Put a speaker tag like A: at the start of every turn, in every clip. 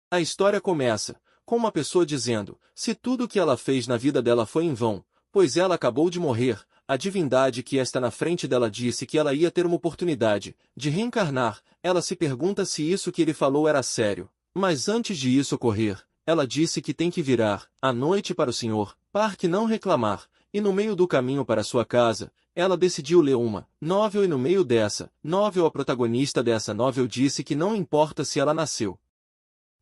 A: A história começa com uma pessoa dizendo, se tudo o que ela fez na vida dela foi em vão, pois ela acabou de morrer, a divindade que está na frente dela disse que ela ia ter uma oportunidade de reencarnar. Ela se pergunta se isso que ele falou era sério. Mas antes de isso ocorrer, ela disse que tem que virar à noite para o Senhor, para que não reclamar, e no meio do caminho para sua casa, ela decidiu ler uma novel e no meio dessa novel a protagonista dessa novel disse que não importa se ela nasceu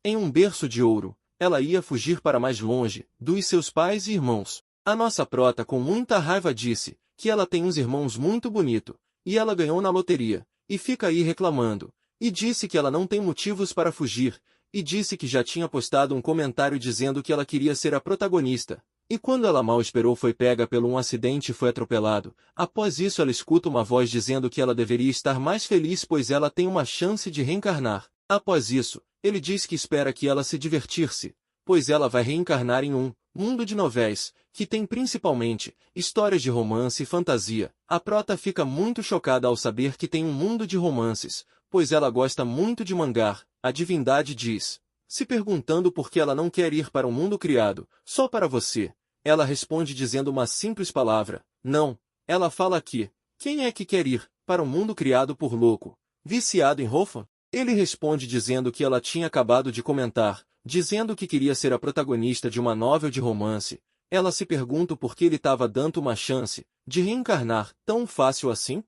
A: em um berço de ouro, ela ia fugir para mais longe dos seus pais e irmãos. A nossa prota com muita raiva disse que ela tem uns irmãos muito bonito, e ela ganhou na loteria, e fica aí reclamando, e disse que ela não tem motivos para fugir, e disse que já tinha postado um comentário dizendo que ela queria ser a protagonista. E quando ela mal esperou foi pega por um acidente e foi atropelado. Após isso ela escuta uma voz dizendo que ela deveria estar mais feliz pois ela tem uma chance de reencarnar. Após isso, ele diz que espera que ela se divertir-se, pois ela vai reencarnar em um mundo de novéis, que tem principalmente histórias de romance e fantasia. A prota fica muito chocada ao saber que tem um mundo de romances, pois ela gosta muito de mangá. A divindade diz, se perguntando por que ela não quer ir para um mundo criado, só para você. Ela responde dizendo uma simples palavra, não. Ela fala que, quem é que quer ir para um mundo criado por louco, viciado em rofa? Ele responde dizendo que ela tinha acabado de comentar, dizendo que queria ser a protagonista de uma novel de romance. Ela se pergunta por que ele estava dando uma chance de reencarnar tão fácil assim?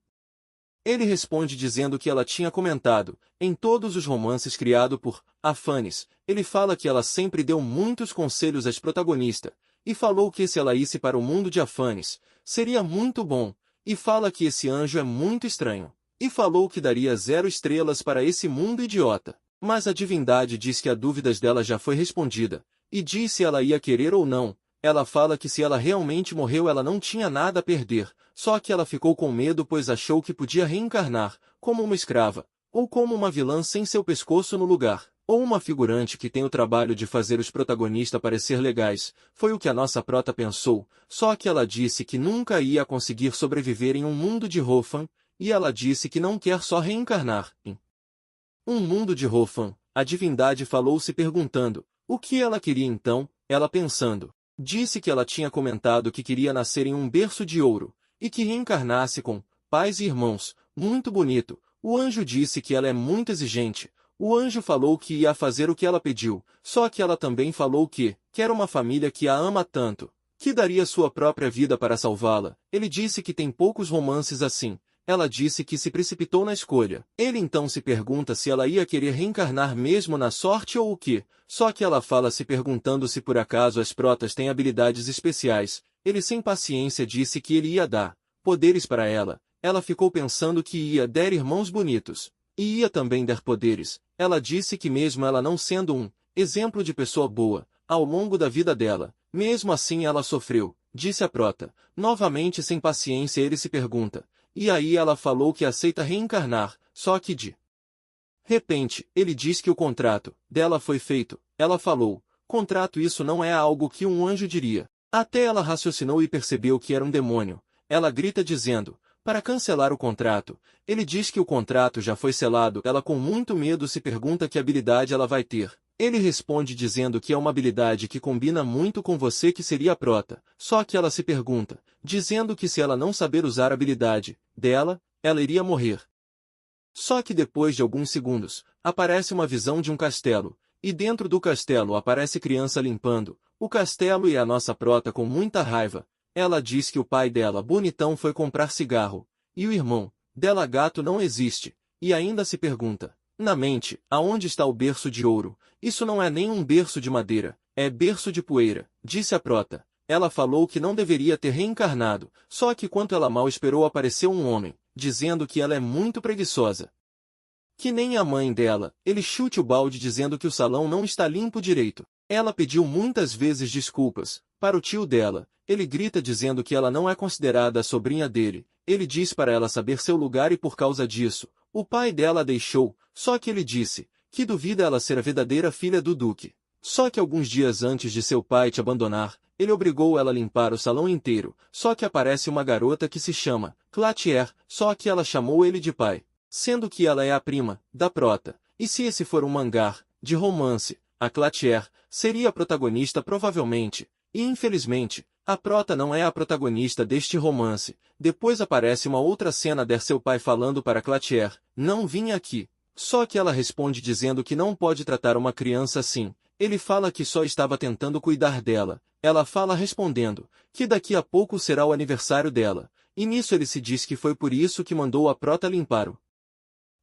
A: Ele responde dizendo que ela tinha comentado, em todos os romances criados por Afanes, ele fala que ela sempre deu muitos conselhos às protagonistas, e falou que se ela isse para o mundo de Afanes, seria muito bom, e fala que esse anjo é muito estranho, e falou que daria 0 estrelas para esse mundo idiota. Mas a divindade diz que a dúvidas dela já foi respondida, e diz se ela ia querer ou não. Ela fala que se ela realmente morreu ela não tinha nada a perder, só que ela ficou com medo pois achou que podia reencarnar, como uma escrava, ou como uma vilã sem seu pescoço no lugar, ou uma figurante que tem o trabalho de fazer os protagonistas parecer legais. Foi o que a nossa prota pensou, só que ela disse que nunca ia conseguir sobreviver em um mundo de Rofan, e ela disse que não quer só reencarnar em um mundo de Rofan. A divindade falou se perguntando, o que ela queria então, ela pensando. Disse que ela tinha comentado que queria nascer em um berço de ouro, e que reencarnasse com pais e irmãos. Muito bonito. O anjo disse que ela é muito exigente. O anjo falou que ia fazer o que ela pediu, só que ela também falou que quer uma família que a ama tanto, que daria sua própria vida para salvá-la. Ele disse que tem poucos romances assim. Ela disse que se precipitou na escolha. Ele então se pergunta se ela ia querer reencarnar mesmo na sorte ou o quê. Só que ela fala se perguntando se por acaso as protas têm habilidades especiais. Ele sem paciência disse que ele ia dar poderes para ela. Ela ficou pensando que ia dar irmãos bonitos. E ia também dar poderes. Ela disse que mesmo ela não sendo um exemplo de pessoa boa, ao longo da vida dela, mesmo assim ela sofreu. Disse a prota. Novamente sem paciência ele se pergunta. E aí ela falou que aceita reencarnar, só que de repente, ele diz que o contrato dela foi feito. Ela falou, contrato isso não é algo que um anjo diria. Até ela raciocinou e percebeu que era um demônio. Ela grita dizendo, para cancelar o contrato. Ele diz que o contrato já foi selado. Ela com muito medo se pergunta que habilidade ela vai ter. Ele responde dizendo que é uma habilidade que combina muito com você que seria a prota. Só que ela se pergunta, dizendo que se ela não saber usar a habilidade dela, ela iria morrer. Só que depois de alguns segundos, aparece uma visão de um castelo, e dentro do castelo aparece criança limpando o castelo e a nossa prota com muita raiva. Ela diz que o pai dela, bonitão, foi comprar cigarro, e o irmão dela, gato, não existe, e ainda se pergunta, na mente, aonde está o berço de ouro? Isso não é nem um berço de madeira, é berço de poeira, disse a prota. Ela falou que não deveria ter reencarnado, só que quando ela mal esperou apareceu um homem, dizendo que ela é muito preguiçosa. Que nem a mãe dela, ele chute o balde dizendo que o salão não está limpo direito. Ela pediu muitas vezes desculpas para o tio dela, ele grita dizendo que ela não é considerada a sobrinha dele. Ele diz para ela saber seu lugar e por causa disso, o pai dela a deixou, só que ele disse que duvida ela ser a verdadeira filha do duque. Só que alguns dias antes de seu pai te abandonar, ele obrigou ela a limpar o salão inteiro, só que aparece uma garota que se chama Clatier, só que ela chamou ele de pai, sendo que ela é a prima da prota. E se esse for um mangá de romance, a Cloutier, seria a protagonista provavelmente, e infelizmente, a Prota não é a protagonista deste romance. Depois aparece uma outra cena de seu pai falando para Cloutier, não vim aqui. Só que ela responde dizendo que não pode tratar uma criança assim. Ele fala que só estava tentando cuidar dela. Ela fala respondendo, que daqui a pouco será o aniversário dela. E nisso ele se diz que foi por isso que mandou a Prota limpar o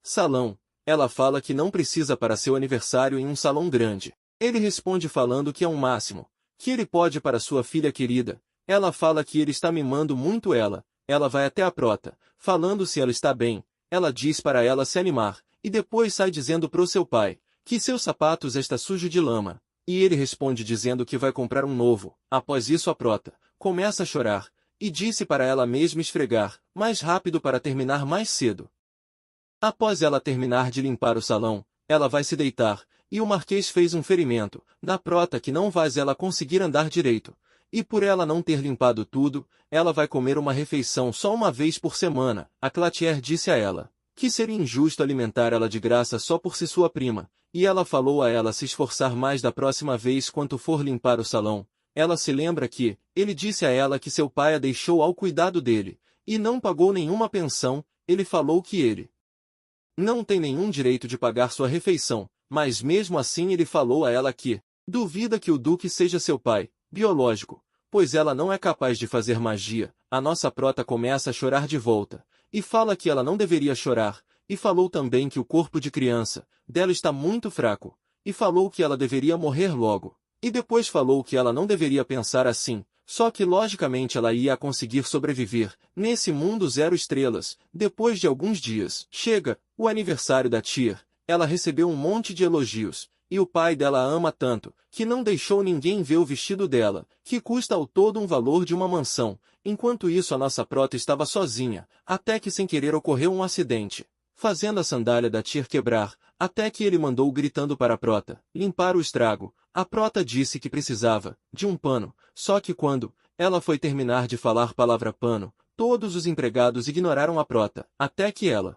A: salão. Ela fala que não precisa para seu aniversário em um salão grande. Ele responde falando que é um máximo, que ele pode para sua filha querida. Ela fala que ele está mimando muito ela. Ela vai até a Prota, falando se ela está bem. Ela diz para ela se animar, e depois sai dizendo pro seu pai, que seus sapatos está sujo de lama. E ele responde dizendo que vai comprar um novo. Após isso a Prota começa a chorar, e disse para ela mesma esfregar, mais rápido para terminar mais cedo. Após ela terminar de limpar o salão, ela vai se deitar, e o Marquês fez um ferimento na Prota que não faz ela conseguir andar direito. E por ela não ter limpado tudo, ela vai comer uma refeição só uma vez por semana. A Cloutier disse a ela que seria injusto alimentar ela de graça só por ser sua prima, e ela falou a ela se esforçar mais da próxima vez quando for limpar o salão. Ela se lembra que ele disse a ela que seu pai a deixou ao cuidado dele, e não pagou nenhuma pensão. Ele falou que ele não tem nenhum direito de pagar sua refeição, mas mesmo assim ele falou a ela que duvida que o Duque seja seu pai biológico, pois ela não é capaz de fazer magia. A nossa Prota começa a chorar de volta, e fala que ela não deveria chorar, e falou também que o corpo de criança dela está muito fraco, e falou que ela deveria morrer logo, e depois falou que ela não deveria pensar assim, só que logicamente ela ia conseguir sobreviver nesse mundo 0 estrelas. Depois de alguns dias, chega o aniversário da Tyr. Ela recebeu um monte de elogios, e o pai dela a ama tanto, que não deixou ninguém ver o vestido dela, que custa ao todo um valor de uma mansão. Enquanto isso a nossa Prota estava sozinha, até que sem querer ocorreu um acidente, fazendo a sandália da Tyr quebrar, até que ele mandou gritando para a Prota limpar o estrago. A Prota disse que precisava de um pano, só que quando ela foi terminar de falar a palavra pano, todos os empregados ignoraram a Prota, até que ela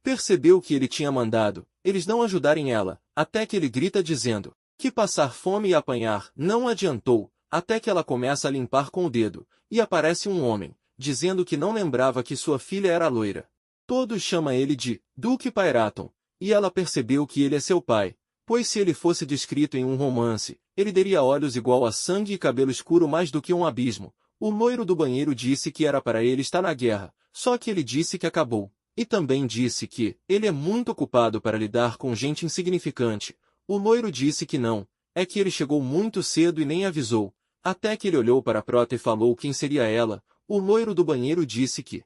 A: percebeu que ele tinha mandado eles não ajudarem ela, até que ele grita dizendo que passar fome e apanhar não adiantou, até que ela começa a limpar com o dedo, e aparece um homem, dizendo que não lembrava que sua filha era loira. Todos chamam ele de Duque Pyraton, e ela percebeu que ele é seu pai, pois se ele fosse descrito em um romance, ele teria olhos igual a sangue e cabelo escuro mais do que um abismo. O loiro do banheiro disse que era para ele estar na guerra, só que ele disse que acabou. E também disse que ele é muito ocupado para lidar com gente insignificante. O loiro disse que não, é que ele chegou muito cedo e nem avisou, até que ele olhou para a Prota e falou quem seria ela. O loiro do banheiro disse que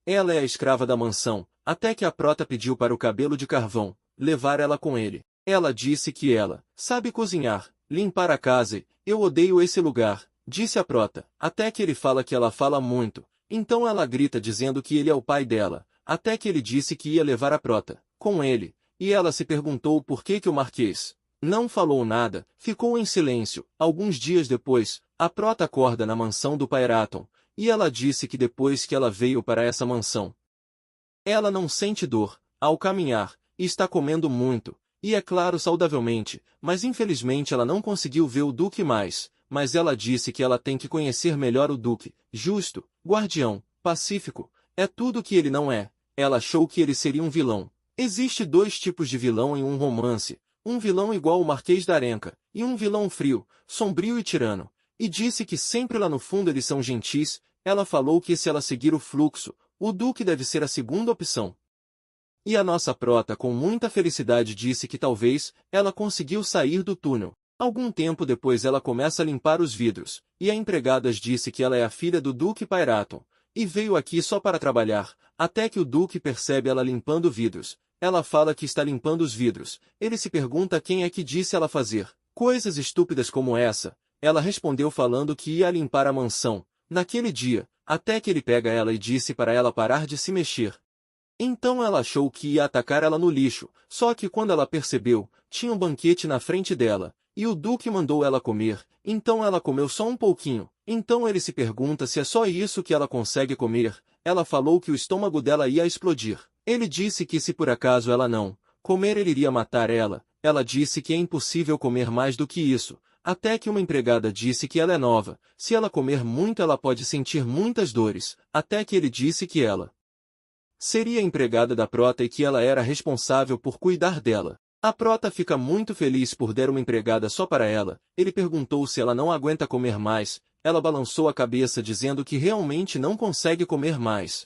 A: ela é a escrava da mansão, até que a Prota pediu para o cabelo de carvão levar ela com ele. Ela disse que ela sabe cozinhar, limpar a casa e eu odeio esse lugar, disse a Prota, até que ele fala que ela fala muito. Então ela grita dizendo que ele é o pai dela, até que ele disse que ia levar a Prota com ele, e ela se perguntou por que o Marquês não falou nada, ficou em silêncio. Alguns dias depois, a Prota acorda na mansão do Pyraton, e ela disse que depois que ela veio para essa mansão, ela não sente dor ao caminhar, e está comendo muito, e é claro saudavelmente, mas infelizmente ela não conseguiu ver o Duque mais, mas ela disse que ela tem que conhecer melhor o Duque, justo, guardião, pacífico, é tudo que ele não é. Ela achou que ele seria um vilão. Existe 2 tipos de vilão em um romance, um vilão igual o Marquês da Arenca, e um vilão frio, sombrio e tirano. E disse que sempre lá no fundo eles são gentis. Ela falou que se ela seguir o fluxo, o Duque deve ser a segunda opção. E a nossa Prota com muita felicidade disse que talvez ela conseguiu sair do túnel. Algum tempo depois ela começa a limpar os vidros, e a empregada disse que ela é a filha do Duque Pyraton, e veio aqui só para trabalhar, até que o Duque percebe ela limpando vidros. Ela fala que está limpando os vidros. Ele se pergunta quem é que disse ela fazer coisas estúpidas como essa. Ela respondeu falando que ia limpar a mansão naquele dia, até que ele pega ela e disse para ela parar de se mexer. Então ela achou que ia atacar ela no lixo, só que quando ela percebeu, tinha um banquete na frente dela, e o Duque mandou ela comer, então ela comeu só um pouquinho. Então ele se pergunta se é só isso que ela consegue comer. Ela falou que o estômago dela ia explodir. Ele disse que se por acaso ela não comer ele iria matar ela. ela disse que é impossível comer mais do que isso, até que uma empregada disse que ela é nova, se ela comer muito ela pode sentir muitas dores, até que ele disse que ela seria empregada da Prota e que ela era responsável por cuidar dela. A Prota fica muito feliz por ter uma empregada só para ela. Ele perguntou se ela não aguenta comer mais. Ela balançou a cabeça dizendo que realmente não consegue comer mais.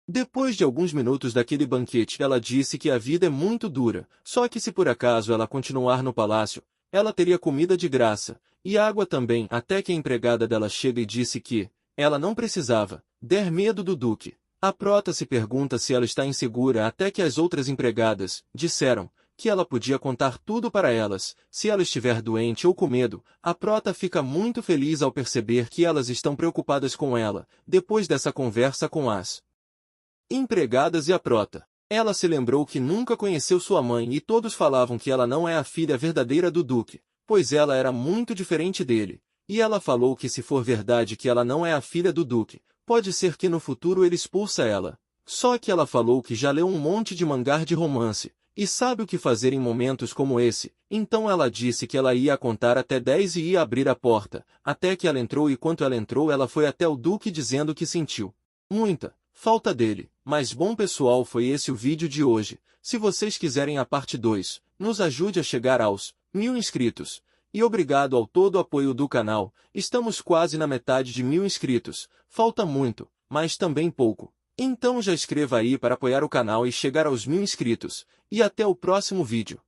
A: Depois de alguns minutos daquele banquete, ela disse que a vida é muito dura, só que se por acaso ela continuar no palácio, ela teria comida de graça, e água também, até que a empregada dela chega e disse que ela não precisava ter medo do duque. A Prota se pergunta se ela está insegura até que as outras empregadas disseram que ela podia contar tudo para elas, se ela estiver doente ou com medo. A Prota fica muito feliz ao perceber que elas estão preocupadas com ela, depois dessa conversa com as empregadas e a Prota. Ela se lembrou que nunca conheceu sua mãe e todos falavam que ela não é a filha verdadeira do duque, pois ela era muito diferente dele. E ela falou que se for verdade que ela não é a filha do duque, pode ser que no futuro ele expulsa ela. Só que ela falou que já leu um monte de mangá de romance, e sabe o que fazer em momentos como esse. Então ela disse que ela ia contar até 10 e ia abrir a porta, até que ela entrou e quando ela entrou ela foi até o duque dizendo que sentiu muita falta dele. Mas bom pessoal, foi esse o vídeo de hoje. Se vocês quiserem a parte 2, nos ajude a chegar aos 1000 inscritos. E obrigado ao todo o apoio do canal. Estamos quase na metade de 1000 inscritos. Falta muito, mas também pouco. Então já inscreva aí para apoiar o canal e chegar aos 1000 inscritos. E até o próximo vídeo.